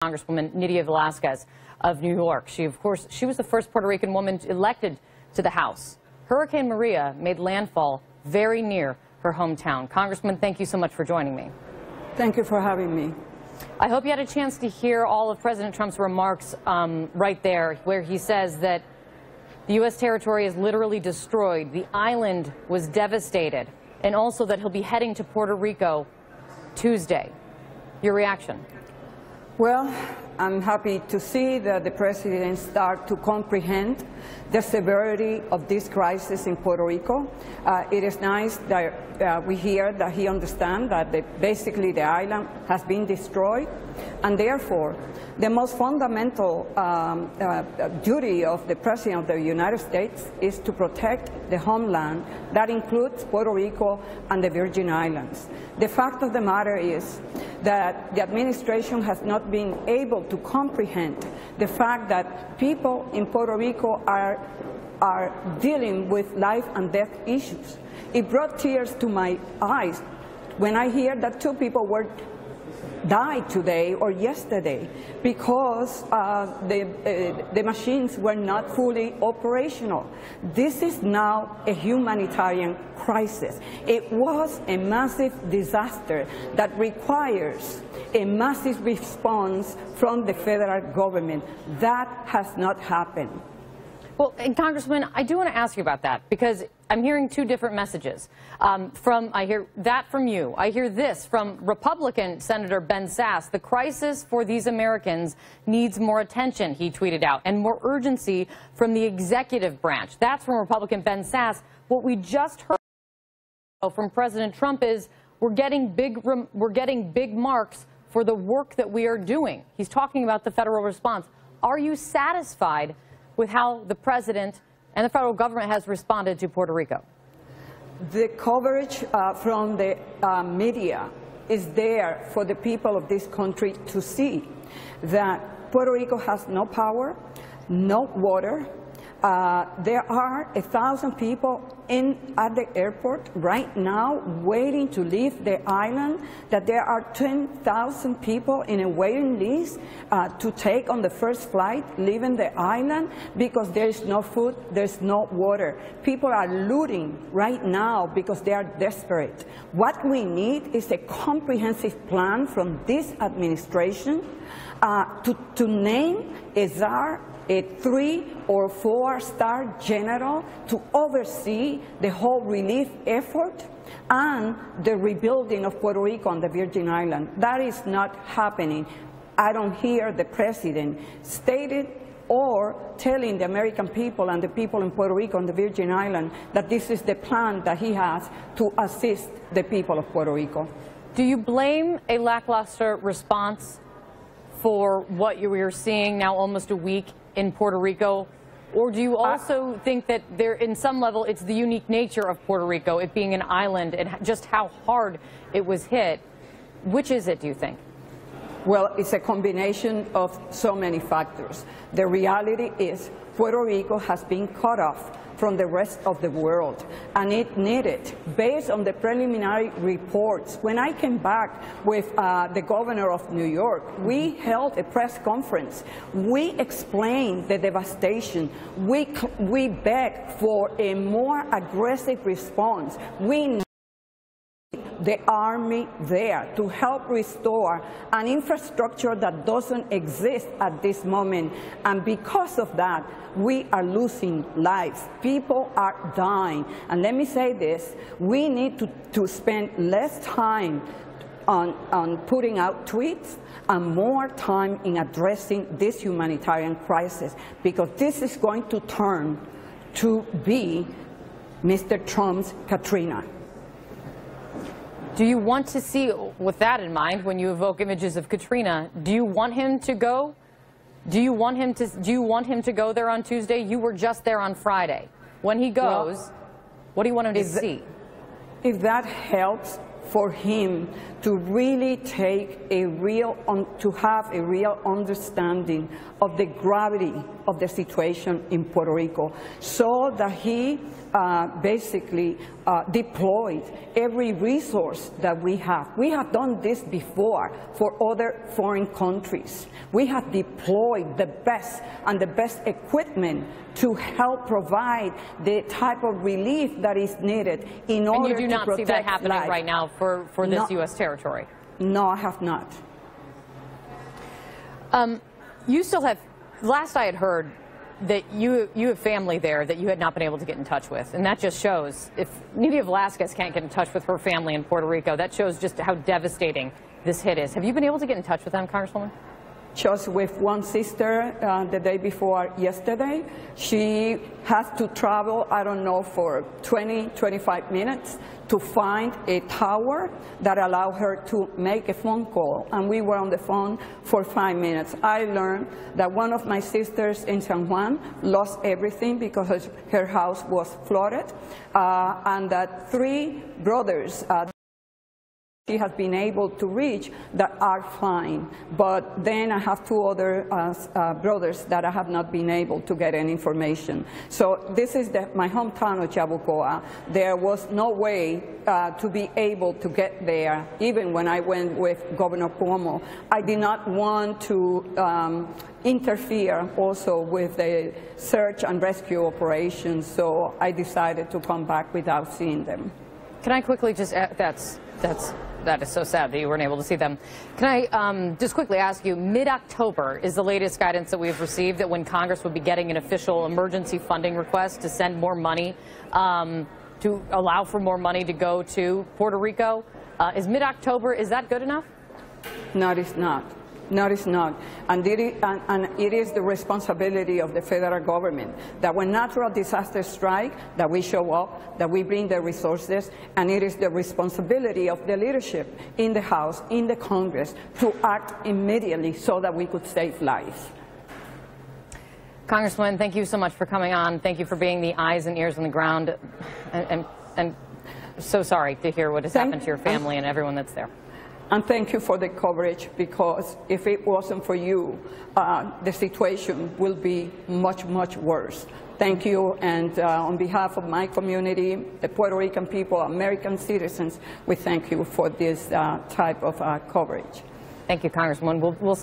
Congresswoman Nydia Velázquez of New York. She was the first Puerto Rican woman elected to the House. Hurricane Maria made landfall very near her hometown. Congressman, thank you so much for joining me. Thank you for having me. I hope you had a chance to hear all of President Trump's remarks right there, where he says that the U.S. territory is literally destroyed, the island was devastated, and also that he'll be heading to Puerto Rico Tuesday. Your reaction? Well, I'm happy to see that the President start to comprehend the severity of this crisis in Puerto Rico. It is nice that we hear that he understands that basically the island has been destroyed, and therefore the most fundamental duty of the President of the United States is to protect the homeland. That includes Puerto Rico and the Virgin Islands. The fact of the matter is that the administration has not been able to comprehend the fact that people in Puerto Rico are dealing with life and death issues. It brought tears to my eyes when I hear that 2 people died today or yesterday because the machines were not fully operational. This is now a humanitarian crisis. It was a massive disaster that requires a massive response from the federal government. That has not happened. Well, and Congressman, I do want to ask you about that, because I'm hearing 2 different messages. I hear that from you. I hear this from Republican Senator Ben Sasse. The crisis for these Americans needs more attention, he tweeted out, and more urgency from the executive branch. That's from Republican Ben Sasse. What we just heard from President Trump is we're getting big marks for the work that we are doing. He's talking about the federal response. Are you satisfied with how the President and the federal government has responded to Puerto Rico? The coverage from the media is there for the people of this country to see that Puerto Rico has no power, no water. There are 1,000 people at the airport right now waiting to leave the island, that there are 10,000 people in a waiting list to take on the first flight leaving the island because there is no food, there's no water. People are looting right now because they are desperate. What we need is a comprehensive plan from this administration to name a czar, a 3- or 4-star general to oversee the whole relief effort and the rebuilding of Puerto Rico and the Virgin Islands. That is not happening. I don't hear the President stated or telling the American people and the people in Puerto Rico and the Virgin Islands that this is the plan that he has to assist the people of Puerto Rico. Do you blame a lackluster response for what we're seeing now almost a week in Puerto Rico? Or do you also think that in some level, it's the unique nature of Puerto Rico, it being an island, and just how hard it was hit? Which is it, do you think? Well, it's a combination of so many factors. The reality is Puerto Rico has been cut off from the rest of the world, and it needed, based on the preliminary reports. When I came back with the governor of New York, we held a press conference. We explained the devastation. We begged for a more aggressive response. We need the Army there to help restore an infrastructure that doesn't exist at this moment. And because of that, we are losing lives. People are dying. And let me say this, we need to spend less time on putting out tweets and more time in addressing this humanitarian crisis, because this is going to turn to be Mr. Trump's Katrina. Do you want to see, with that in mind, when you evoke images of Katrina, do you want him to go? Do you want him to go there on Tuesday? You were just there on Friday. When he goes, what do you want him to see? If that helps for him to really take a to have a real understanding of the gravity of the situation in Puerto Rico, so that he basically deployed every resource that we have. We have done this before for other foreign countries. We have deployed the best and the best equipment to help provide the type of relief that is needed in order to protect life. And you do not see that happening right now for this U.S. territory? No, I have not. You still have, last I had heard, that you have family there that you had not been able to get in touch with, and that just shows, if Nydia Velázquez can't get in touch with her family in Puerto Rico, that shows just how devastating this hit is. Have you been able to get in touch with them, Congresswoman? Just with one sister the day before yesterday. She has to travel, I don't know, for 20, 25 minutes to find a tower that allowed her to make a phone call. And we were on the phone for 5 minutes. I learned that one of my sisters in San Juan lost everything because her house was flooded, and that 3 brothers she has been able to reach that are fine. But then I have 2 other brothers that I have not been able to get any information. So this is my hometown of Yabucoa. There was no way to be able to get there, even when I went with Governor Cuomo. I did not want to interfere also with the search and rescue operations, so I decided to come back without seeing them. Can I quickly just add, that is so sad that you weren't able to see them. Can I just quickly ask you, mid-October is the latest guidance that we've received, that when Congress would be getting an official emergency funding request to send more money, to allow for more money to go to Puerto Rico. Is mid-October, is that good enough? No, it is not. No, it is not. And it is the responsibility of the federal government that when natural disasters strike, that we show up, that we bring the resources, and it is the responsibility of the leadership in the House, in the Congress, to act immediately so that we could save lives. Congresswoman, thank you so much for coming on. Thank you for being the eyes and ears on the ground. And so sorry to hear what has happened to your family and everyone that's there. And thank you for the coverage, because if it wasn't for you, the situation will be much, much worse. Thank you, and on behalf of my community, the Puerto Rican people, American citizens, we thank you for this type of coverage. Thank you, Congresswoman. We'll